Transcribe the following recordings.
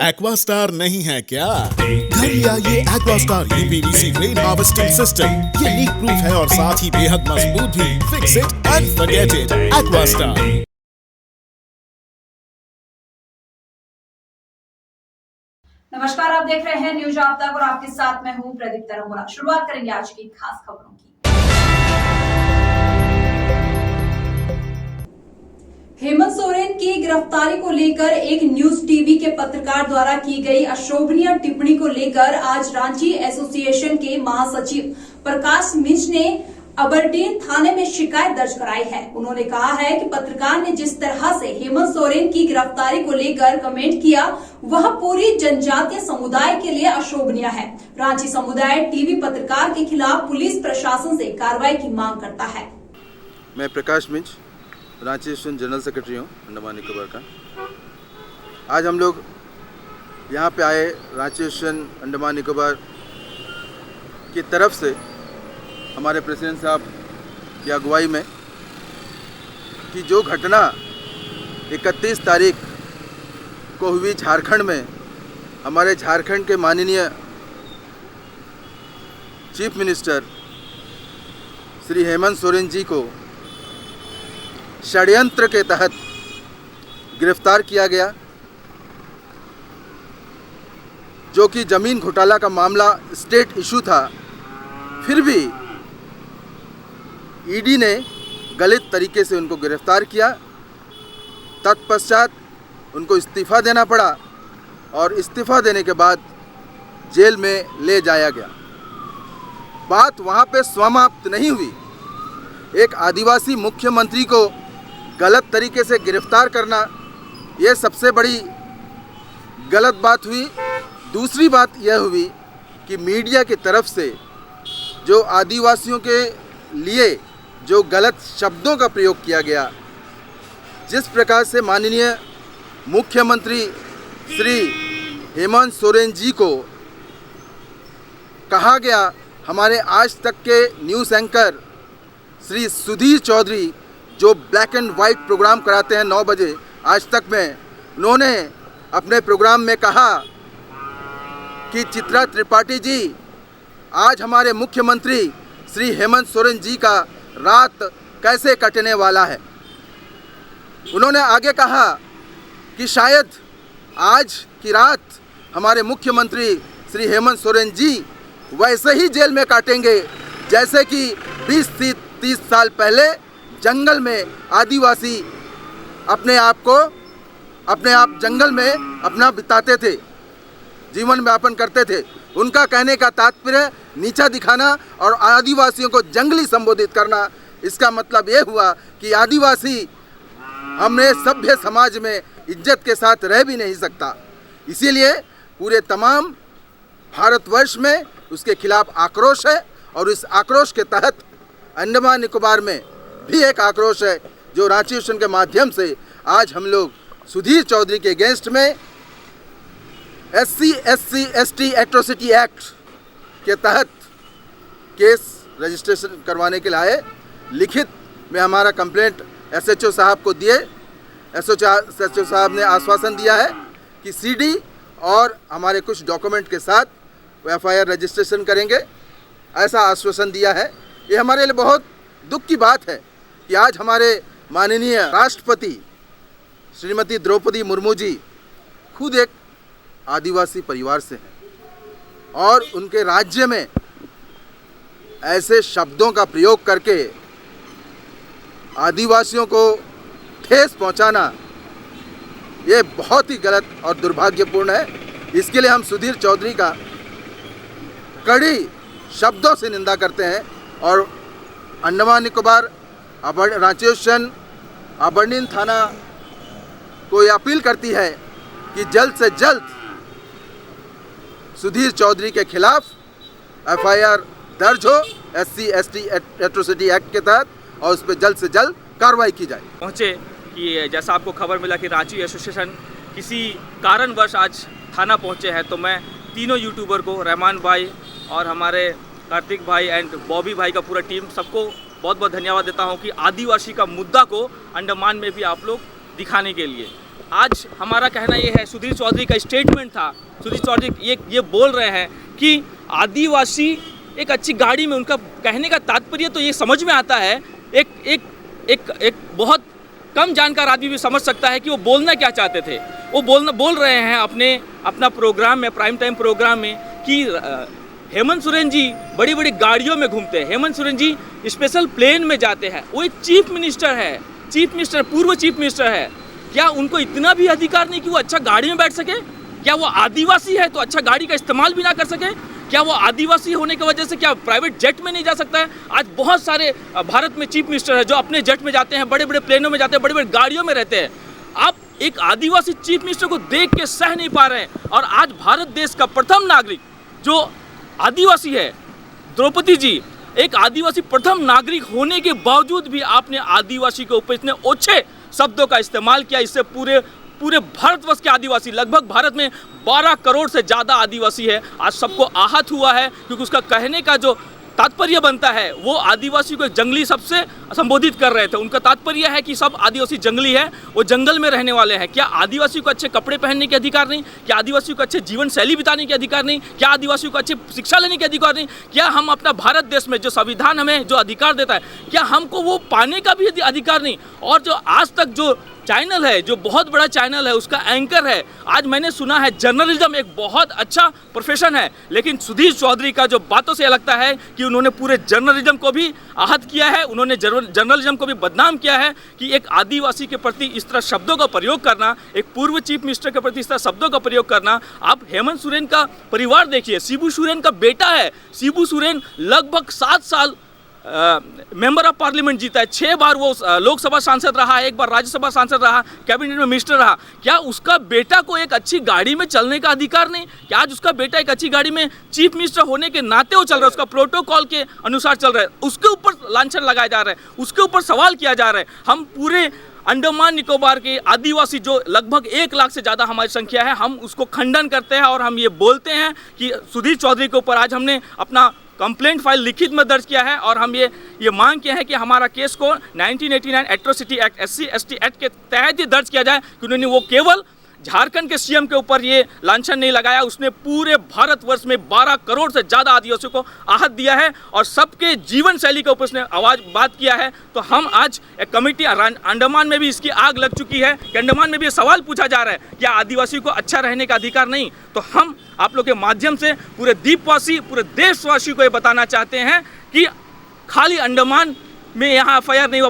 Aquastar नहीं है क्या? घर लिया ये Aquastar UPVC rain harvesting system. ये लीक प्रूफ है और साथ ही बेहद मजबूत भी। Fix it and forget it. Aquastar. नमस्कार, आप देख रहे हैं न्यूज आप तक और आपके साथ मैं हूं प्रदीप तरंगोला। शुरुआत करेंगे आज की खास खबरों की। हेमंत सोरेन की गिरफ्तारी को लेकर एक न्यूज टीवी के पत्रकार द्वारा की गई अशोभनीय टिप्पणी को लेकर आज रांची एसोसिएशन के महासचिव प्रकाश मिंज ने अबरडीन थाने में शिकायत दर्ज कराई है। उन्होंने कहा है कि पत्रकार ने जिस तरह से हेमंत सोरेन की गिरफ्तारी को लेकर कमेंट किया वह पूरी जनजातीय समुदाय के लिए अशोभनीय है। रांची समुदाय टीवी पत्रकार के खिलाफ पुलिस प्रशासन से कार्रवाई की मांग करता है। मैं Prakash Minj Ranchi association general secretary हूँ अंडमान निकोबार का। आज हम लोग यहाँ पे आए रांची एसोसिएशन अंडमान निकोबार की तरफ से हमारे प्रेसिडेंट साहब की अगुवाई में कि जो घटना 31 तारीख को हुई झारखंड में, हमारे झारखंड के माननीय चीफ मिनिस्टर श्री हेमंत सोरेन जी को षड्यंत्र के तहत गिरफ्तार किया गया, जो कि ज़मीन घोटाला का मामला स्टेट इशू था, फिर भी ईडी ने गलत तरीके से उनको गिरफ्तार किया। तत्पश्चात उनको इस्तीफ़ा देना पड़ा और इस्तीफ़ा देने के बाद जेल में ले जाया गया। बात वहाँ पे समाप्त नहीं हुई। एक आदिवासी मुख्यमंत्री को गलत तरीके से गिरफ्तार करना, ये सबसे बड़ी गलत बात हुई। दूसरी बात यह हुई कि मीडिया की तरफ से जो आदिवासियों के लिए जो गलत शब्दों का प्रयोग किया गया, जिस प्रकार से माननीय मुख्यमंत्री श्री हेमंत सोरेन जी को कहा गया, हमारे आज तक के न्यूज़ एंकर श्री सुधीर चौधरी जो ब्लैक एंड वाइट प्रोग्राम कराते हैं 9 बजे आज तक में, उन्होंने अपने प्रोग्राम में कहा कि चित्रा त्रिपाठी जी, आज हमारे मुख्यमंत्री श्री हेमंत सोरेन जी का रात कैसे कटने वाला है। उन्होंने आगे कहा कि शायद आज की रात हमारे मुख्यमंत्री श्री हेमंत सोरेन जी वैसे ही जेल में काटेंगे जैसे कि 20 से 30 साल पहले जंगल में आदिवासी अपने आप जंगल में अपना बिताते थे, जीवन यापन करते थे। उनका कहने का तात्पर्य नीचा दिखाना और आदिवासियों को जंगली संबोधित करना। इसका मतलब ये हुआ कि आदिवासी हमने सभ्य समाज में इज्जत के साथ रह भी नहीं सकता। इसीलिए पूरे तमाम भारतवर्ष में उसके खिलाफ आक्रोश है और इस आक्रोश के तहत अंडमान निकोबार में भी एक आक्रोश है, जो रांची एसोसिएशन के माध्यम से आज हम लोग सुधीर चौधरी के अगेंस्ट में SC/ST एट्रोसिटी एक्ट के तहत केस रजिस्ट्रेशन करवाने के लिए आए। लिखित में हमारा कंप्लेंट SHO साहब को दिए। SHO साहब ने आश्वासन दिया है कि CD और हमारे कुछ डॉक्यूमेंट के साथ FIR रजिस्ट्रेशन करेंगे, ऐसा आश्वासन दिया है। ये हमारे लिए बहुत दुख की बात है कि आज हमारे माननीय राष्ट्रपति श्रीमती द्रौपदी मुर्मू जी खुद एक आदिवासी परिवार से हैं और उनके राज्य में ऐसे शब्दों का प्रयोग करके आदिवासियों को ठेस पहुंचाना, ये बहुत ही गलत और दुर्भाग्यपूर्ण है। इसके लिए हम सुधीर चौधरी का कड़ी शब्दों से निंदा करते हैं और अंडमान निकोबार रांची एसोसिएशन अबरडीन थाना को ये अपील करती है कि जल्द से जल्द सुधीर चौधरी के खिलाफ FIR दर्ज हो SC/ST एट्रोसिटी एक्ट के तहत और उस पर जल्द से जल्द कार्रवाई की जाए। पहुँचे कि जैसा आपको खबर मिला कि रांची एसोसिएशन किसी कारणवश आज थाना पहुँचे हैं, तो मैं तीनों यूट्यूबर को, रहमान भाई और हमारे कार्तिक भाई एंड बॉबी भाई का पूरा टीम, सबको बहुत बहुत धन्यवाद देता हूँ कि आदिवासी का मुद्दा को अंडमान में भी आप लोग दिखाने के लिए आज हमारा कहना ये है, सुधीर चौधरी का स्टेटमेंट था, सुधीर चौधरी ये बोल रहे हैं कि आदिवासी एक अच्छी गाड़ी में, उनका कहने का तात्पर्य तो ये समझ में आता है, एक बहुत कम जानकार आदमी भी समझ सकता है कि वो बोलना क्या चाहते थे। वो बोल रहे हैं अपना प्रोग्राम में, प्राइम टाइम प्रोग्राम में, कि हेमंत सोरेन जी बड़ी बड़ी गाड़ियों में घूमते हैं, हेमंत सोरेन जी स्पेशल प्लेन में जाते हैं, वो एक चीफ मिनिस्टर है, पूर्व चीफ मिनिस्टर है। क्या उनको इतना भी अधिकार नहीं कि वो अच्छा गाड़ी में बैठ सके? क्या वो आदिवासी है तो अच्छा गाड़ी का इस्तेमाल भी ना कर सके? क्या वो आदिवासी होने की वजह से क्या प्राइवेट जेट में नहीं जा सकता है? आज बहुत सारे भारत में चीफ मिनिस्टर है जो अपने जेट में जाते हैं, बड़े बड़े प्लेनों में जाते हैं, बड़े बड़े गाड़ियों में रहते हैं। आप एक आदिवासी चीफ मिनिस्टर को देख के सह नहीं पा रहे हैं। और आज भारत देश का प्रथम नागरिक जो आदिवासी है, द्रौपदी जी, एक आदिवासी प्रथम नागरिक होने के बावजूद भी आपने आदिवासी के ऊपर इतने ओछे शब्दों का इस्तेमाल किया। इससे पूरे भारतवर्ष के आदिवासी, लगभग भारत में 12 करोड़ से ज़्यादा आदिवासी है, आज सबको आहत हुआ है, क्योंकि उसका कहने का जो तात्पर्य बनता है वो आदिवासी को जंगली सबसे संबोधित कर रहे थे। उनका तात्पर्य है कि सब आदिवासी जंगली है, वो जंगल में रहने वाले हैं। क्या आदिवासी को अच्छे कपड़े पहनने के अधिकार नहीं? क्या आदिवासी को अच्छे जीवन शैली बिताने के अधिकार नहीं? क्या आदिवासी को अच्छी शिक्षा लेने के अधिकार नहीं? क्या हम अपना भारत देश में जो संविधान हमें जो अधिकार देता है, क्या हमको वो पाने का भी अधिकार नहीं? और जो आज तक जो चैनल है, जो बहुत बड़ा चैनल है, उसका एंकर है, आज मैंने सुना है जर्नलिज्म एक बहुत अच्छा प्रोफेशन है, लेकिन सुधीर चौधरी का जो बातों से लगता है कि उन्होंने पूरे जर्नलिज्म को भी आहत किया है, उन्होंने जर्नलिज्म को भी बदनाम किया है। कि एक आदिवासी के प्रति इस तरह शब्दों का प्रयोग करना, एक पूर्व चीफ मिनिस्टर के प्रति इस तरह शब्दों का प्रयोग करना। आप हेमंत सोरेन का परिवार देखिए, शिबू सोरेन का बेटा है, शिबू सोरेन लगभग 7 साल मेंबर ऑफ पार्लियामेंट जीता है, 6 बार वो लोकसभा सांसद रहा, 1 बार राज्यसभा सांसद रहा, कैबिनेट में मिनिस्टर रहा। क्या उसका बेटा को एक अच्छी गाड़ी में चलने का अधिकार नहीं? क्या आज उसका बेटा एक अच्छी गाड़ी में चीफ मिनिस्टर होने के नाते वो चल रहा है, उसका प्रोटोकॉल के अनुसार चल रहा है, उसके ऊपर लांछन लगाया जा रहा है, उसके ऊपर सवाल किया जा रहा है। हम पूरे अंडमान निकोबार के आदिवासी जो लगभग 1 लाख से ज़्यादा हमारी संख्या है, हम उसको खंडन करते हैं और हम ये बोलते हैं कि सुधीर चौधरी के ऊपर आज हमने अपना कंप्लेंट फाइल लिखित में दर्ज किया है और हम ये मांग किया है कि हमारा केस को 1989 एट्रोसिटी एक्ट, SC/ST एक्ट के तहत ही दर्ज किया जाए, कि उन्होंने वो केवल झारखंड के सीएम के ऊपर ये लांछन नहीं लगाया, उसने पूरे भारतवर्ष में 12 करोड़ से ज़्यादा आदिवासियों को आहत दिया है और सबके जीवन शैली के ऊपर उसने बात किया है। तो हम आज एक कमेटी, अंडमान में भी इसकी आग लग चुकी है कि अंडमान में भी ये सवाल पूछा जा रहा है, क्या आदिवासी को अच्छा रहने का अधिकार नहीं? तो हम आप लोग के माध्यम से पूरे द्वीपवासी, पूरे देशवासी को ये बताना चाहते हैं कि खाली अंडमान में यहाँ FIR नहीं हुआ,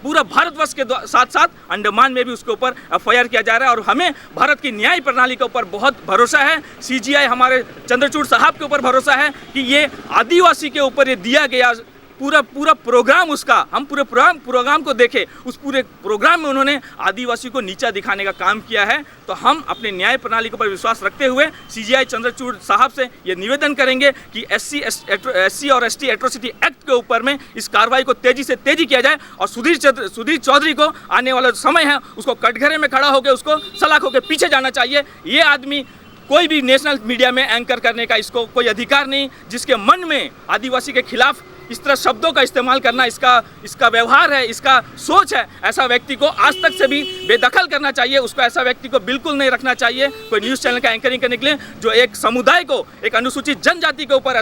पूरा भारतवर्ष के साथ साथ अंडमान में भी उसके ऊपर FIR किया जा रहा है। और हमें भारत की न्याय प्रणाली के ऊपर बहुत भरोसा है, CGI हमारे चंद्रचूड़ साहब के ऊपर भरोसा है कि ये आदिवासी के ऊपर ये दिया गया पूरा प्रोग्राम, उसका हम पूरे प्रोग्राम को देखें, उस पूरे प्रोग्राम में उन्होंने आदिवासी को नीचा दिखाने का काम किया है। तो हम अपने न्याय प्रणाली के ऊपर विश्वास रखते हुए CGI चंद्रचूड़ साहब से ये निवेदन करेंगे कि SC और ST एट्रोसिटी एक्ट के ऊपर में इस कार्रवाई को तेजी से किया जाए और सुधीर चौधरी को आने वाला समय है उसको कटघरे में खड़ा होकर उसको सलाखों के पीछे जाना चाहिए। ये आदमी कोई भी नेशनल मीडिया में एंकर करने का इसको कोई अधिकार नहीं, जिसके मन में आदिवासी के खिलाफ इस तरह शब्दों का इस्तेमाल करना इसका व्यवहार है, इसका सोच है, ऐसा व्यक्ति को आज तक से भी बेदखल करना चाहिए। उसको ऐसा व्यक्ति को बिल्कुल नहीं रखना चाहिए कोई न्यूज़ चैनल का एंकरिंग करने के लिए, जो एक समुदाय को, एक अनुसूचित जनजाति के ऊपर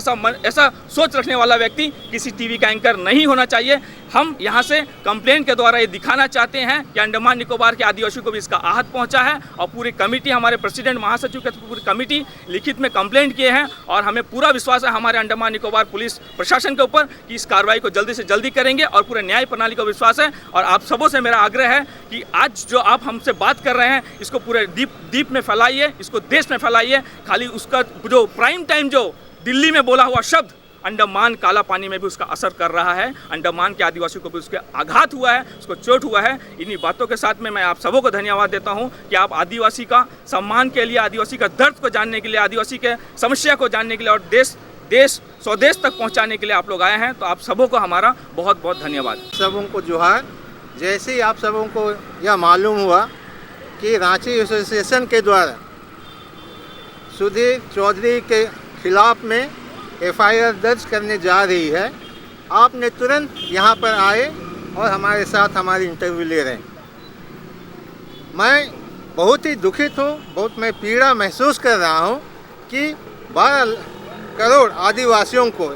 ऐसा सोच रखने वाला व्यक्ति किसी टीवी का एंकर नहीं होना चाहिए। हम यहाँ से कंप्लेंट के द्वारा ये दिखाना चाहते हैं कि अंडमान निकोबार के आदिवासियों को भी इसका आहत पहुँचा है और पूरी कमेटी, हमारे प्रेसिडेंट महासचिव के पूरी कमेटी लिखित में कंप्लेंट किए हैं और हमें पूरा विश्वास है हमारे अंडमान निकोबार पुलिस प्रशासन के ऊपर कि इस कार्रवाई को जल्दी से जल्दी करेंगे और पूरे न्याय प्रणाली को विश्वास है। और आप सबों से मेरा आग्रह है कि आज जो आप हमसे बात कर रहे हैं इसको पूरे द्वीप में फैलाइए, इसको देश में फैलाइए। खाली उसका जो प्राइम टाइम जो दिल्ली में बोला हुआ शब्द अंडमान काला पानी में भी उसका असर कर रहा है, अंडमान के आदिवासियों को भी उसके आघात हुआ है, उसको चोट हुआ है। इन्हीं बातों के साथ में मैं आप सबों को धन्यवाद देता हूं कि आप आदिवासी का सम्मान के लिए, आदिवासी का दर्द को जानने के लिए, आदिवासी के समस्या को जानने के लिए और देश स्वदेश तक पहुंचाने के लिए आप लोग आए हैं। तो आप सबों को हमारा बहुत बहुत धन्यवाद। सबों को जोहार। जैसे ही आप सबों को यह मालूम हुआ कि रांची एसोसिएशन के द्वारा सुधीर चौधरी के खिलाफ में FIR दर्ज करने जा रही है, आपने तुरंत यहाँ पर आए और हमारे साथ हमारी इंटरव्यू ले रहे हैं। मैं बहुत ही दुखित हूँ, बहुत मैं पीड़ा महसूस कर रहा हूँ कि 12 करोड़ आदिवासियों को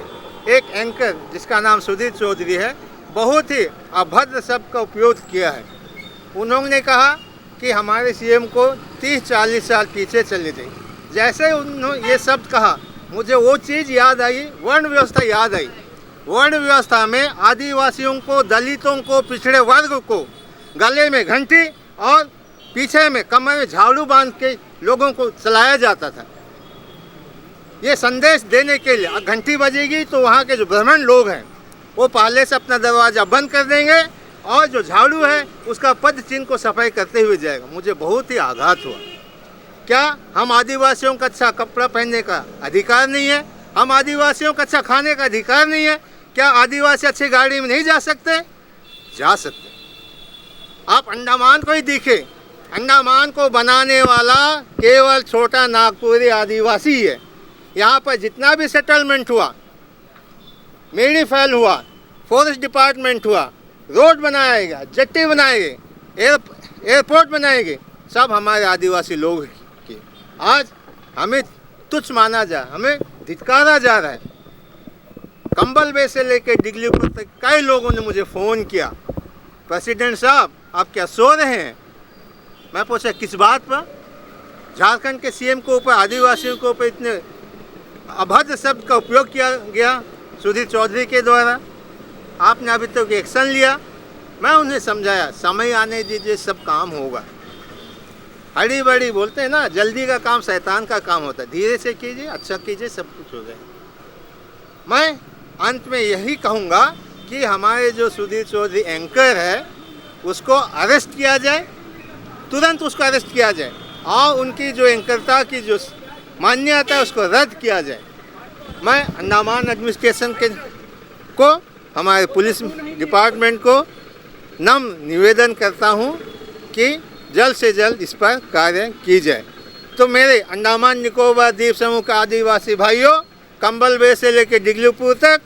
एक एंकर जिसका नाम सुधीर चौधरी है, बहुत ही अभद्र शब्द का उपयोग किया है। उन्होंने कहा कि हमारे सीएम को 30-40 साल पीछे चले जाए। जैसे उन्होंने ये शब्द कहा, मुझे वो चीज़ याद आई, वर्ण व्यवस्था याद आई। वर्ण व्यवस्था में आदिवासियों को, दलितों को, पिछड़े वर्ग को गले में घंटी और पीछे में कमर में झाड़ू बांध के लोगों को चलाया जाता था। ये संदेश देने के लिए घंटी बजेगी तो वहाँ के जो ब्राह्मण लोग हैं वो पहले से अपना दरवाज़ा बंद कर देंगे और जो झाड़ू है उसका पद चिन्ह को सफाई करते हुए जाएगा। मुझे बहुत ही आघात हुआ। क्या हम आदिवासियों का अच्छा कपड़ा पहनने का अधिकार नहीं है? हम आदिवासियों का अच्छा खाने का अधिकार नहीं है? क्या आदिवासी अच्छी गाड़ी में नहीं जा सकते? जा सकते। आप अंडमान को ही देखें, अंडमान को बनाने वाला केवल छोटा नागपुरी आदिवासी है। यहाँ पर जितना भी सेटलमेंट हुआ, मेडी फैल हुआ, फॉरेस्ट डिपार्टमेंट हुआ, रोड बनाएगा, जेट्टी बनाएंगे, एयरपोर्ट बनाएंगे, सब हमारे आदिवासी लोग के। आज हमें तुच्छ माना जा, हमें धिक्कारा जा रहा है। कंबल बे से लेकर डिगलीपुर तक कई लोगों ने मुझे फ़ोन किया, प्रेसिडेंट साहब आप क्या सो रहे हैं? मैं पूछा किस बात पर? झारखंड के सीएम के ऊपर, आदिवासियों के ऊपर इतने अभद्र शब्द का उपयोग किया गया सुधीर चौधरी के द्वारा। आपने अभी तक एक्शन लिया? मैं उन्हें समझाया, समय आने दीजिए, सब काम होगा। हड़ी बड़ी बोलते हैं ना, जल्दी का काम शैतान का काम होता है। धीरे से कीजिए, अच्छा कीजिए, सब कुछ हो जाएगा। मैं अंत में यही कहूँगा कि हमारे जो सुधीर चौधरी एंकर है उसको अरेस्ट किया जाए, तुरंत उसको अरेस्ट किया जाए और उनकी जो एंकरता की जो मान्यता है उसको रद्द किया जाए। मैं अंडमान एडमिनिस्ट्रेशन को, हमारे पुलिस डिपार्टमेंट को नम्र निवेदन करता हूं कि जल्द से जल्द इस पर कार्य की जाए। तो मेरे अंडमान निकोबार द्वीप समूह के आदिवासी भाइयों, कंबल बे से लेकर डिगलीपुर तक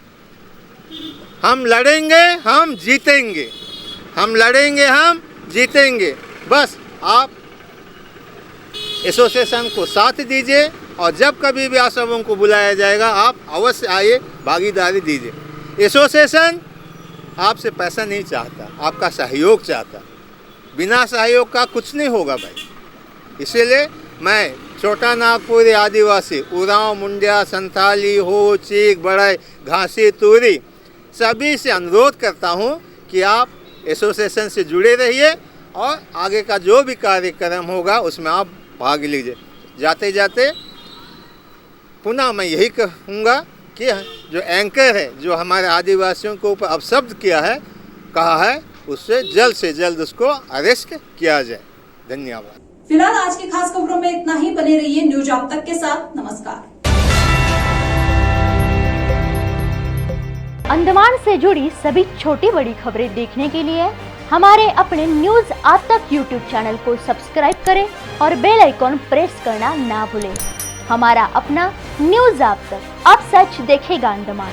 हम लड़ेंगे, हम जीतेंगे। हम लड़ेंगे, हम जीतेंगे। बस आप एसोसिएशन को साथ दीजिए और जब कभी भी आप सबों को बुलाया जाएगा आप अवश्य आइए, भागीदारी दीजिए। एसोसिएशन आपसे पैसा नहीं चाहता, आपका सहयोग चाहता। बिना सहयोग का कुछ नहीं होगा भाई। इसीलिए मैं छोटा नागपुरी आदिवासी, उरांव, मुंडिया, संथाली, हो, चीख, बड़ाई, घासी, तूरी सभी से अनुरोध करता हूं कि आप एसोसिएशन से जुड़े रहिए और आगे का जो भी कार्यक्रम होगा उसमें आप भाग लीजिए। जाते जाते पुनः मैं यही कहूँगा कि जो एंकर है, जो हमारे आदिवासियों के ऊपर अपशब्द किया है, कहा है, उससे जल्द से जल्द उसको अरेस्ट किया जाए। धन्यवाद। फिलहाल आज की खास खबरों में इतना ही। बने रहिए न्यूज आप तक के साथ। नमस्कार। अंडमान से जुड़ी सभी छोटी बड़ी खबरें देखने के लिए हमारे अपने न्यूज आप तक यूट्यूब चैनल को सब्सक्राइब करें और बेल आइकॉन प्रेस करना ना भूलें। हमारा अपना न्यूज आप तक, अब सच देखेगा अंडमान।